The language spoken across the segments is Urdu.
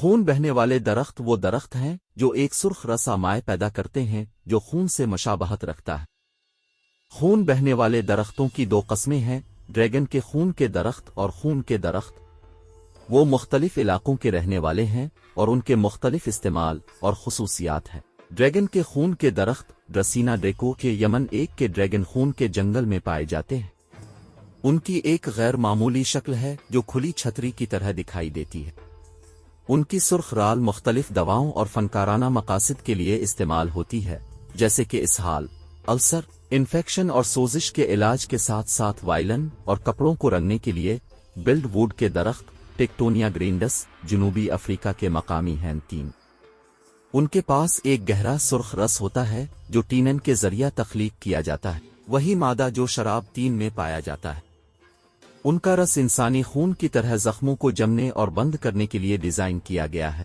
خون بہنے والے درخت وہ درخت ہیں جو ایک سرخ رس مائع پیدا کرتے ہیں جو خون سے مشابہت رکھتا ہے۔ خون بہنے والے درختوں کی دو قسمیں ہیں، ڈریگن کے خون کے درخت اور خون کے درخت۔ وہ مختلف علاقوں کے رہنے والے ہیں اور ان کے مختلف استعمال اور خصوصیات ہیں۔ ڈریگن کے خون کے درخت ڈرسینا ڈیکو کے یمن ایک کے ڈریگن خون کے جنگل میں پائے جاتے ہیں۔ ان کی ایک غیر معمولی شکل ہے جو کھلی چھتری کی طرح دکھائی دیتی ہے۔ ان کی سرخ رال مختلف دواؤں اور فنکارانہ مقاصد کے لیے استعمال ہوتی ہے، جیسے کہ اسہال، السر، انفیکشن اور سوزش کے علاج کے ساتھ ساتھ وائلن اور کپڑوں کو رنگنے کے لیے۔ بلڈ ووڈ کے درخت ٹیکٹونیا گرینڈس جنوبی افریقہ کے مقامی ہیں تین۔ ان کے پاس ایک گہرا سرخ رس ہوتا ہے جو ٹینن کے ذریعہ تخلیق کیا جاتا ہے، وہی مادہ جو شراب تین میں پایا جاتا ہے۔ ان کا رس انسانی خون کی طرح زخموں کو جمنے اور بند کرنے کے لیے ڈیزائن کیا گیا ہے۔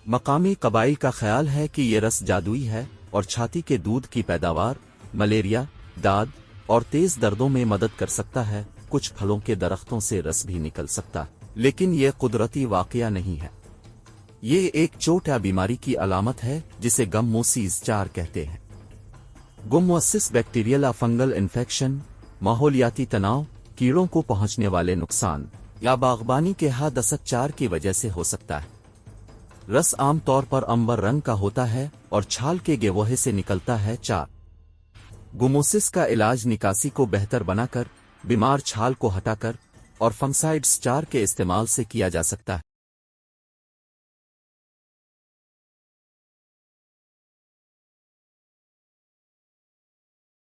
مقامی قبائل کا خیال ہے کہ یہ رس جادوئی ہے اور چھاتی کے دودھ کی پیداوار، ملیریا، داد اور تیز دردوں میں مدد کر سکتا ہے۔ کچھ پھلوں کے درختوں سے رس بھی نکل سکتا ہے، لیکن یہ قدرتی واقعہ نہیں ہے۔ یہ ایک چوٹ یا بیماری کی علامت ہے جسے گموسیس 4 کہتے ہیں۔ گموسس بیکٹیریل یا فنگل انفیکشن، ماحولیاتی تناؤ، کیڑوں کو پہنچنے والے نقصان یا باغبانی کے حادثات 4 کی وجہ سے ہو سکتا ہے۔ رس عام طور پر امبر رنگ کا ہوتا ہے اور چھال کے گیوہے سے نکلتا ہے۔ 4 گموسس کا علاج نکاسی کو بہتر بنا کر، بیمار چھال کو ہٹا کر اور فنگسائڈز 4 کے استعمال سے کیا جا سکتا ہے۔